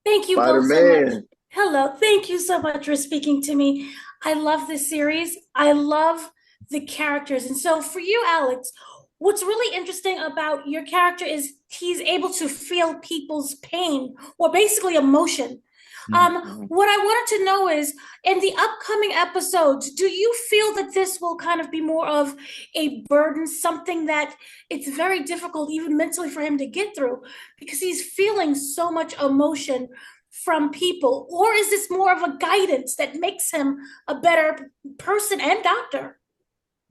Thank you both so much. Spider-Man. Hello. Thank you so much for speaking to me. I love this series. I love the characters. And so for you, Alex, what's really interesting about your character is he's able to feel people's pain or basically emotion. Mhm. What I wanted to know is in the upcoming episodes, do you feel that this will kind of be more of a burden, something that it's very difficult, even mentally, for him to get through because he's feeling so much emotion from people? Or is this more of a guidance that makes him a better person and doctor?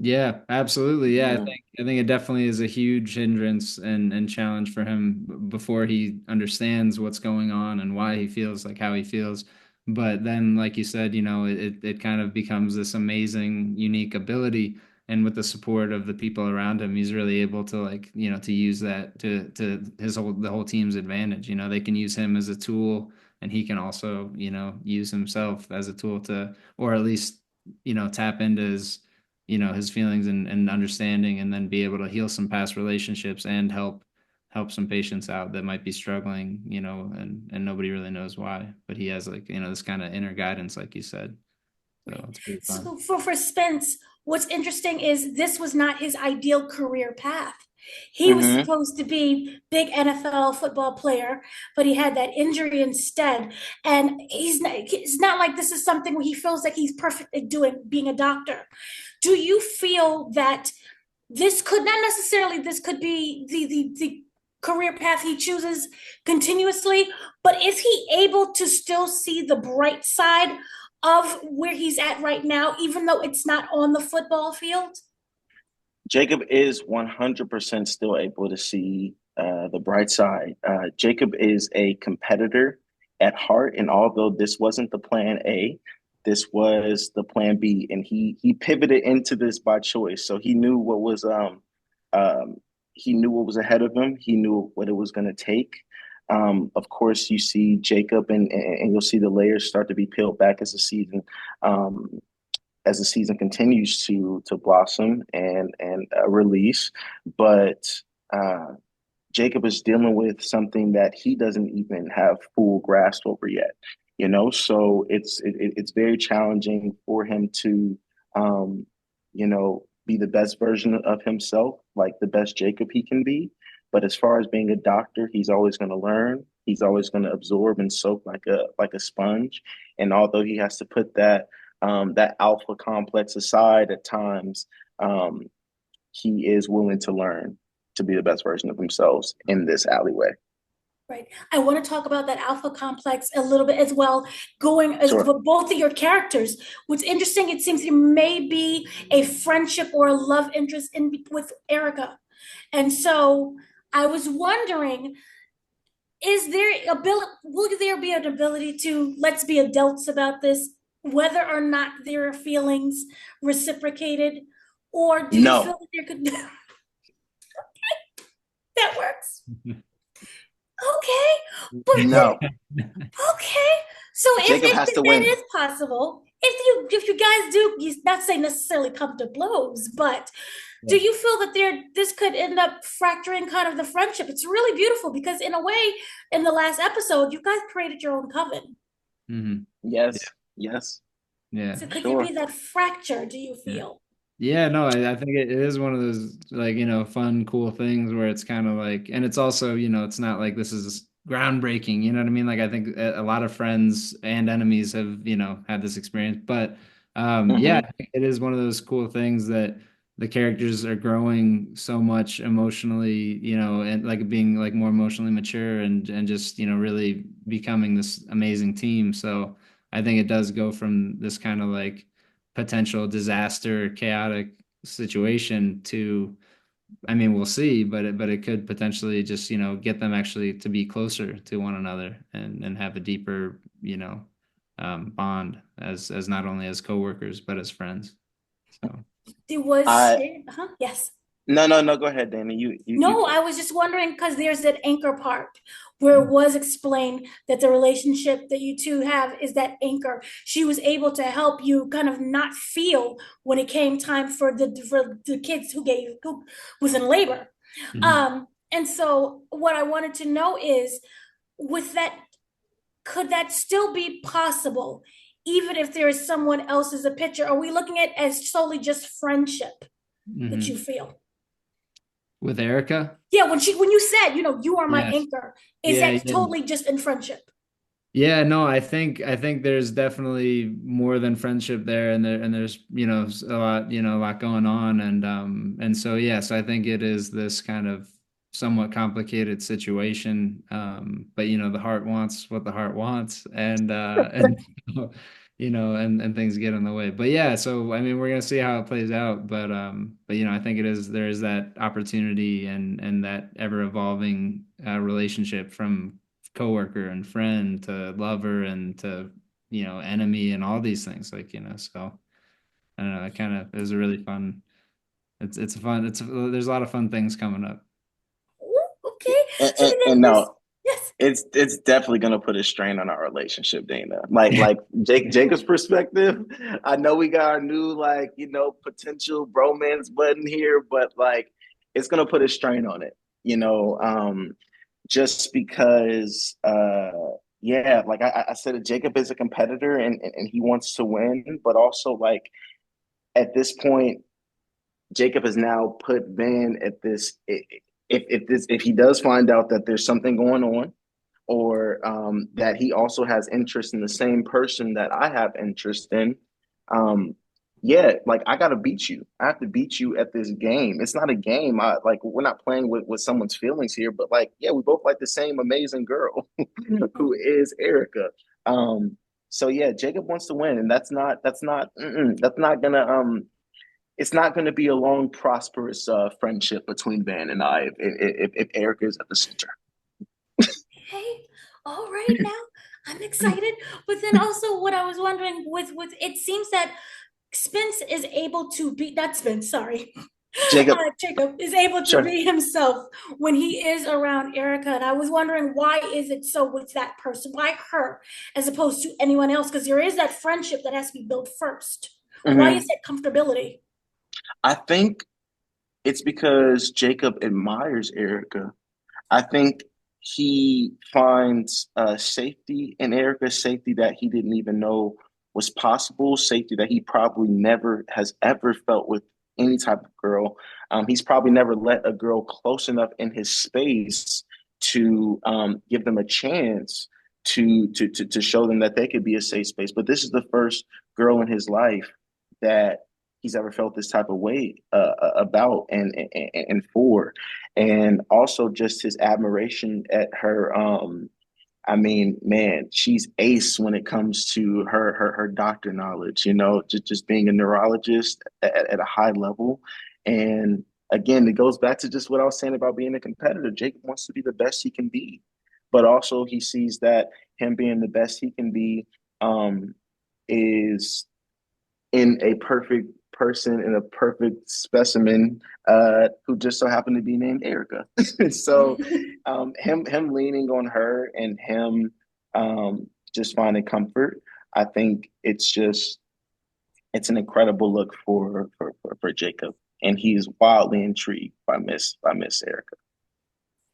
Yeah, absolutely. Yeah, I Mhm. think I think it definitely is a huge hindrance and challenge for him before he understands what's going on and why he feels like how he feels. But then, like you said, it kind of becomes this amazing, unique ability. And with the support of the people around him, he's really able to to use that to the whole team's advantage. They can use him as a tool and he can also, use himself as a tool to, or at least, tap into his feelings and understanding, and then be able to heal some past relationships and help some patients out that might be struggling, and nobody really knows why, but he has, like, this kind of inner guidance, like you said. So Right. it's pretty fun. So for Spence, what's interesting is this was not his ideal career path. He was Mhm. supposed to be big NFL football player, but he had that injury instead. And it's not like this is something where he feels like he's perfect at doing being a doctor. Do you feel that this could not necessarily this could be the career path he chooses continuously, but is he able to still see the bright side of where he's at right now, even though it's not on the football field? Jacob is 100% still able to see the bright side. Jacob is a competitor at heart, and although this wasn't the plan A, this was the plan B, and he pivoted into this by choice. So um, he knew what was ahead of him. He knew what it was going to take. Of course, you see Jacob, and you'll see the layers start to be peeled back um, as the season continues to blossom and release. But uh, Jacob is dealing with something that he doesn't even have full grasp over yet. So it's very challenging for him to be the best version of himself, like the best Jacob he can be. But as far as being a doctor, he's always going to learn. He's always going to absorb and soak like a sponge. And although he has to put that alpha complex aside at times, um, he is willing to learn to be the best version of themselves in this alleyway. Right. I want to talk about that alpha complex a little bit as well, going as Sure. for both of your characters. What's interesting, it seems there may be a friendship or a love interest in with Ericka. And so I was wondering, is there ability, will there be an ability to, let's be adults about this, whether or not there are feelings reciprocated? Or do you feel No, that there could that works? Okay. But no. okay. So Jacob has if to that win. is possible, if you guys do, you not say necessarily come to blows, but do Yeah. you feel that this could end up fracturing kind of the friendship? It's really beautiful because in a way, in the last episode, you guys created your own coven. Hmm. Yes, yes, Yeah. So could there be sure. that fracture, do you Yeah. feel? Yeah, no, I think it is one of those, like, fun, cool things where it's kind of like, and it's also, it's not like this is groundbreaking, you know what I mean? Like, I think a lot of friends and enemies have, had this experience, but yeah, Hmm. I think it is one of those cool things that the characters are growing so much emotionally, and like being like more emotionally mature and just, really becoming this amazing team. So I think it does go from this kind of like potential disaster, chaotic situation to, I mean, we'll see, but it could potentially just, get them actually to be closer to one another and have a deeper, bond as not only as coworkers, but as friends. So, There was, I yes. no. Go ahead, Danny. You No, go. I was just wondering because there's that anchor part where it was explained that the relationship that you two have is that anchor. She was able to help you kind of not feel when it came time for the kids who was in labor. mhm. And so what I wanted to know is with that could that still be possible, even if there is someone else as a picture? Are we looking at as solely just friendship that you feel? With Ericka? Yeah, when you said, you are my Yes. anchor, is Yeah, that yeah. totally just in friendship? Yeah, no, I think there's definitely more than friendship there, and there's a lot going on, and so yes, I think it is this kind of somewhat complicated situation, but the heart wants what the heart wants, and and things get in the way. But yeah, so I mean, we're gonna see how it plays out, but I think there is that opportunity and that ever evolving relationship from coworker and friend to lover and to enemy and all these things, so I don't know, it kind of is a really fun, it's a fun, there's a lot of fun things coming up. Ooh, okay. So then And there's, no, yes. it's definitely gonna put a strain on our relationship, Dana. Like Jacob's perspective, I know we got our new potential bromance button here, but like it's gonna put a strain on it, just because yeah, like I said, Jacob is a competitor and he wants to win, but also like at this point, Jacob has now put Van at this. If he does find out that there's something going on, or that he also has interest in the same person that I have interest in, yeah, like I gotta beat you. I have to beat you at this game. It's not a game. We're not playing with someone's feelings here, but like, yeah, we both like the same amazing girl who is Ericka. So yeah, Jacob wants to win, and that's not gonna it's not going to be a long, prosperous friendship between Van and I if Ericka is at the center. Hey, all right now. I'm excited. But then also what I was wondering with it seems that Spence is able to be not Spence, sorry. Jacob, Jacob is able to sure. be himself when he is around Ericka. And I was wondering, why is it so with that person? Why her as opposed to anyone else? Because there is that friendship that has to be built first. Why is Mm-hmm. it comfortability? I think it's because Jacob admires Ericka. I think he finds safety in Ericka, safety that he didn't even know was possible, safety that he probably never has ever felt with any type of girl. He's probably never let a girl close enough in his space to give them a chance to show them that they could be a safe space. But this is the first girl in his life that he's ever felt this type of way about and for, and also just his admiration at her. I mean, man, she's ace when it comes to her doctor knowledge. Just being a neurologist at a high level, and again, it goes back to just what I was saying about being a competitor. Jacob wants to be the best he can be, but also he sees that him being the best he can be is in a perfect person in a perfect specimen who just so happened to be named Ericka. So him leaning on her and him just finding comfort, I think it's an incredible look for Jacob, and he's wildly intrigued by Miss Ericka.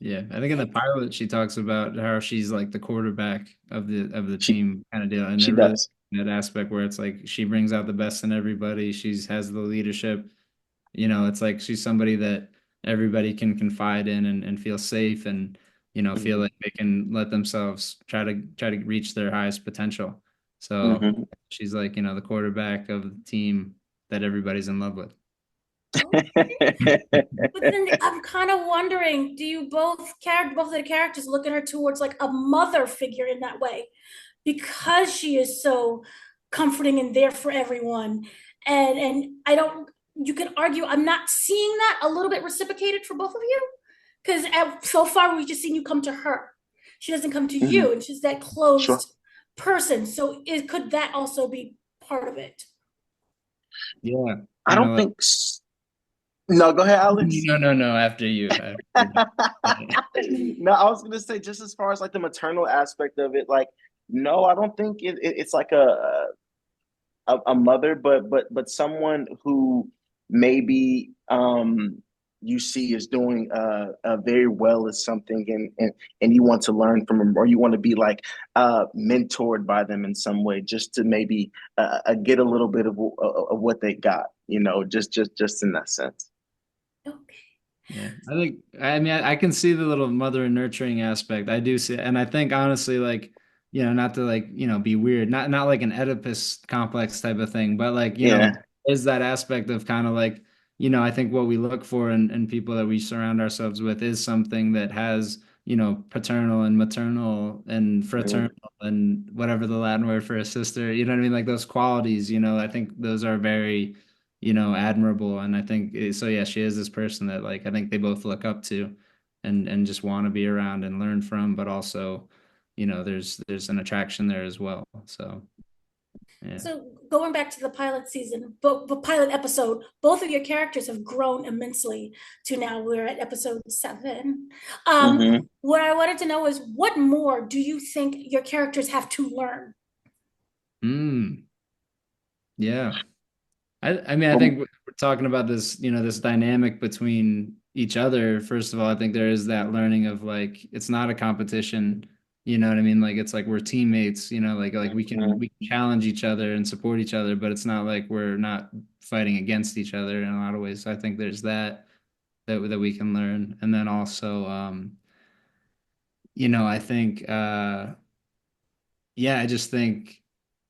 Yeah, I think in the pilot she talks about how she's like the quarterback of the She team kind of deal, and she it really does. that aspect where it's like she brings out the best in everybody. She's has the leadership. It's like she's somebody that everybody can confide in and feel safe and feel Mm-hmm. like they can let themselves try to reach their highest potential. So Mm-hmm. she's like the quarterback of the team that everybody's in love with. But then I'm kind of wondering, do you both of the characters look at her towards like a mother figure in that way? Because she is so comforting and there for everyone. And I don't you can argue I'm not seeing that a little bit reciprocated for both of you. Because so far we've just seen you come to her. She doesn't come to Mm-hmm. you, and she's that Sure. closed person. So could that also be part of it? Yeah, I kind of don't like think. No, go ahead, Alex. no, no, no. After you. No, I was gonna say just as far as like the maternal aspect of it, like no, I don't think it's like a mother, but someone who maybe you see is doing very well at something, and you want to learn from them, or you want to be like mentored by them in some way, just to maybe get a little bit of what they got, just in that sense. Okay. Yeah, I mean, I can see the little mother and nurturing aspect. I do see, and I think honestly, like, not to like, be weird, not like an Oedipus complex type of thing, but like, Yeah. is that aspect of kind of like, I think what we look for in people that we surround ourselves with is something that has, paternal and maternal and fraternal and whatever the Latin word for a sister, you know what I mean? Like those qualities, I think those are very admirable. And I think so, yeah, she is this person that like I think they both look up to and just want to be around and learn from, but also, there's an attraction there as well. So yeah. So going back to the pilot season, the pilot episode, both of your characters have grown immensely to now we're at episode 7. Mm-hmm. What I wanted to know is what more do you think your characters have to learn? Yeah. I mean, I think we're talking about this, this dynamic between each other. First of all, I think there is that learning of like it's not a competition, you know what I mean? Like it's like we're teammates, like we can challenge each other and support each other, but it's not like we're not fighting against each other in a lot of ways. So I think there's that we can learn. And then also I think yeah, I just think,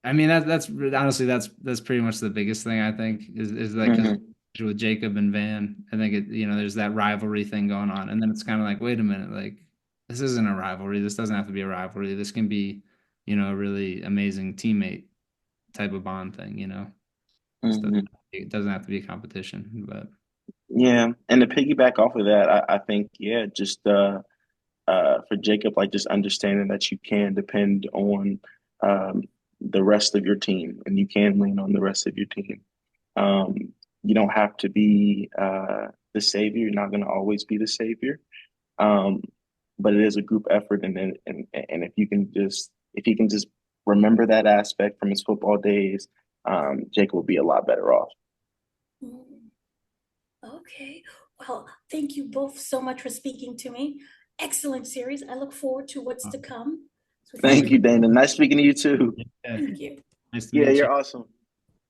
I mean, that's honestly, that's pretty much the biggest thing I think is like, because Mm-hmm. with Jacob and Van, I think there's that rivalry thing going on. And then it's kind of like, wait a minute, like, this isn't a rivalry. This doesn't have to be a rivalry. This can be, a really amazing teammate type of bond thing, Mm-hmm. It doesn't have to be a competition, but. Yeah, and to piggyback off of that, I think, yeah, just for Jacob, like just understanding that you can depend on um, the rest of your team, and you can lean on the rest of your team. Um, you don't have to be the savior. You're not going to always be the savior, um, but it is a group effort, and if he can just remember that aspect from his football days, Jacob will be a lot better off. Mm, okay. Well, thank you both so much for speaking to me. Excellent series. I look forward to what's to come. So Thank thank you, you. Dana. Nice speaking to you too. Yeah. Thank you. Nice to Yeah, meet you. you're awesome.